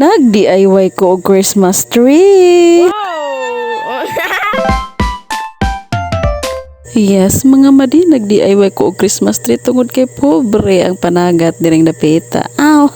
Nag-DIY ko og Christmas tree. Yes, mga madi, nag-DIY ko og Christmas tree tungod kay pobre ang panagat diring dapita. Aw,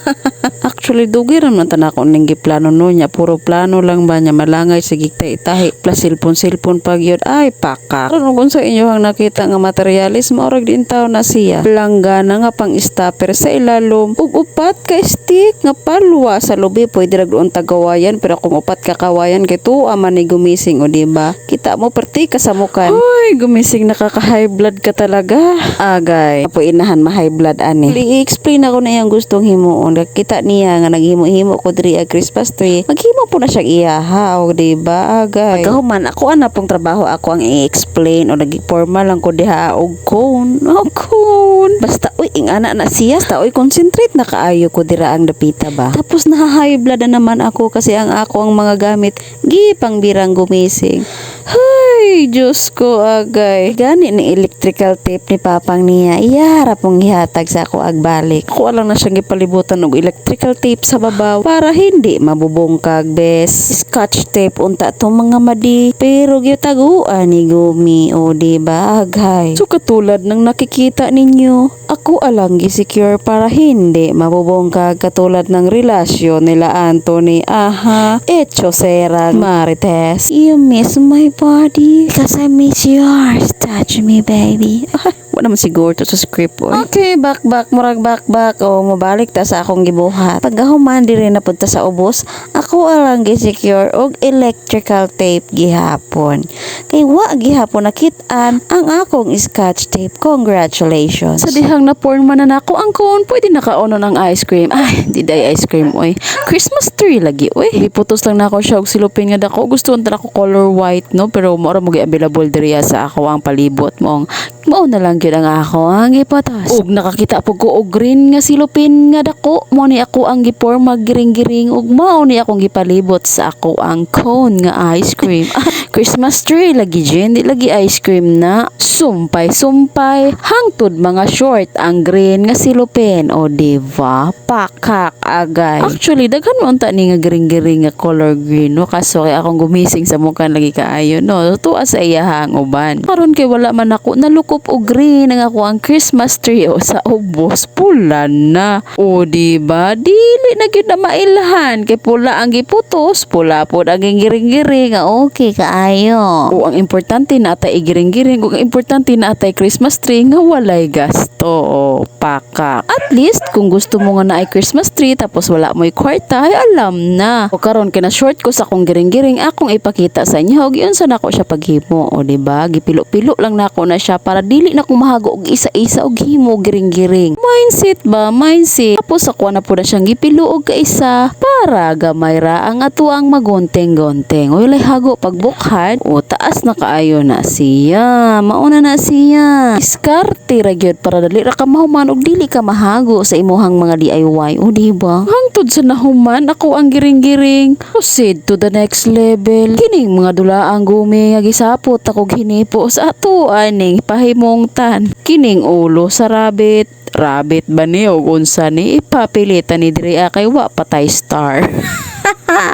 actually, dugi rin man tanako ning giplano no niya. Puro plano lang ba niya malangay sa gigta-itahi. Plus silpon pag yun. Ay, pakak. Ano kung sa inyo ang nakita nga materialis, maurag din tao na siya. Planggana nga pang stopper sa ilalom. Ug upat ka stick nga palwa sa lubi. Pwede ragdoon tagawayan. Pero kung upat ka kawayan, kay tuwa man ni gumising. O diba? Kita mo perti kasamukan. Uy, gumising nakaka-high blood ka talaga. Agay. Apo inahan ma-high blood ani. I-explain ako na yung gustong himuon. Kita niya nga naghimo-himo ko diri ag Christmas tree. Maghimo po na siya iyahaw, diba? Agay. Pagkahuman, ako ana pong trabaho ako ang i-explain o nag-formal lang ko diha og cone. O cone. Basta, uy, ingana na siya. Basta, uy, concentrate na kaayo ko dira ang dapita ba. Tapos na-high blood na naman ako kasi ang ako ang mga gamit. Gipang birang gumising. Ay, Diyos ko, agay. Gani ni electrical tape ni papang niya. Iyaharap mong ihatag sa ako agbalik. Ako lang na siyang ipalibutan og electrical tape sa babaw para hindi mabubungkag, bes. Scotch tape unta to mga madi. Pero gitaguan ni Gumi, o diba, agay. So katulad ng nakikita ninyo, ako alang gi-secure para hindi mabubungkag katulad ng relasyon nila Anthony. Aha, echo serang Marites. You miss my body because I miss yours. Touch me, baby. Wala naman siguro to sa script, boy. Okay, back, murag back. O, mabalik ta sa akong gibuhat. Pagkahuman diri na punta sa ubos, ako alang gi-secure og electrical tape gihapon. Kay wa gihapon nakitaan ang akong scotch tape. Congratulations. Sa dihang na porn man na nako ang cone, pwede nakaono ng ice cream. Ay, di day ice cream, oy. Christmas tree lagi, oy. Iputos lang nako siya og silupin nga dako. Gusto na ako color white, no? Pero mo mo available diri sa ako ang palibot mo. Mao na lang gyud ang ako ang ipatas. Ug nakakita po ko og green nga silupin nga dako. Mo ni ako ang giporma giring-giring ug mao ni akong gipalibot sa ako ang cone nga ice cream. Christmas tree lagi dyan, di lagi ice cream na. Sumpay hangtod mga short ang green nga silupin. O diba? Pakak agay. Actually daghan mo unta ni nga giring-giring nga color green, no? Kaso kay akong gumising sa mukha lagi kaayo, no? Tuwa sa iyahang uban. Karon kay wala man ako nalukop og green nga ako ang Christmas tree o sa ubos pula na. O diba? Dili na gyud na mailhan kay pula ang giputos, pula pod ang giring-giring nga okay kaayo. O ang importante na atay giring-giring ug ang importante na atay Christmas tree nga walay gasto. O paka. At least kung gusto mo nga na ay Christmas tree tapos wala mo'y kwarta, ay alam na. O karon kina short ko sa akong giring-giring akong ipakita sa inyo og yun sa nako siya paghimo. O diba? Gipilo-pilo lang nako na siya para dili na ko mahago og isa-isa og himo giring-giring. Mindset ba? Mindset. Tapos ako na po na siyang gipilo og kaisa para gamay ra ang atuang magonteng-gonteng. O ilay hago pagbukhan. O taas na kaayo na siya. Mauna na siya. Diskarte ra gyud para dali ra ka mahuman og dili ka mahago sa imuhang mga DIY. O diba? Hangtod sa nahuman ako ang giring-giring. Proceed to the next level. Kining mga dulaang gumi nga gisapot akog hinipo sa ato aning pahimungtan. Kining ulo sa rabbit ba ni o unsa ni ipapilitan ni diri kay wa patay star.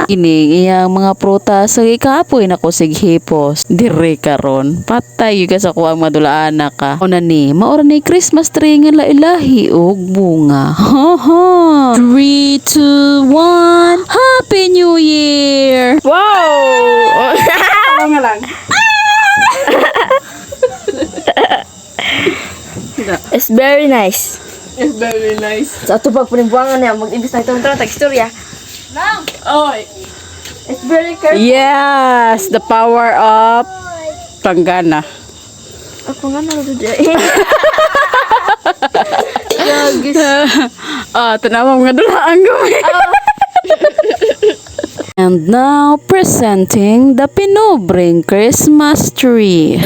Kining iyang mga prutas sa ikapoy na ko sighipos diri karon patay ka sa kuang madulaan na ka una ni maura ni Christmas tree nga lailahi og bunga. Ha 3, 2, 1 Happy New Year. Wow! Tawa nga lang. It's very nice. It's very nice. Sa ato pag panibuangan niya, mag-ibis na itong tag-istorya. Oy. It's very careful. Yes, the power of Planggana. Ako nga na ito dyan. Tanawa mga dulaan gawin. And now, presenting the Pinobring Christmas tree.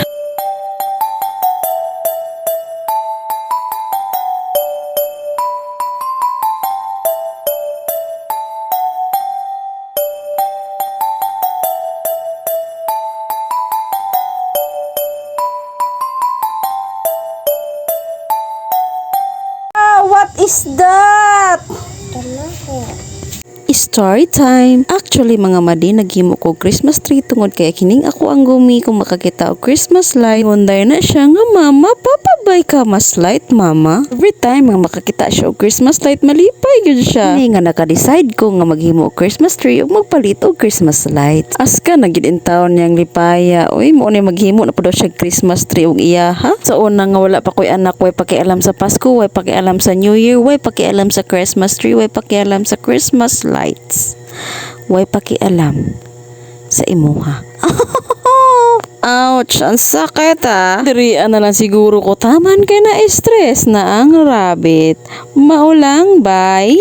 What is that? Story time. Actually mga madi, naghimo ko Christmas tree tungod kay kining ako ang gumi kung makakita og Christmas light. Munday na siya nga, mama, papabay ka mas light, mama. Every time nga makakita siya og Christmas light, malipay gyud siya. Ni nga naka-decide ko nga maghimo og Christmas tree ug magpalit og Christmas light. Aska na gid in taon niyang lipaya. Uy, mo ni maghimo na po daw siya Christmas tree og iya, ha? Sa una nga wala pa ko'y anak, way pakialam sa Pasko, way pakialam sa New Year, way pakialam sa Christmas tree, way pakialam sa Christmas lights. Way pakialam sa imuha. Ouch, ang sakit Dirian na lang siguro ko taman kay na stress na ang rabbit. Maulang, bye!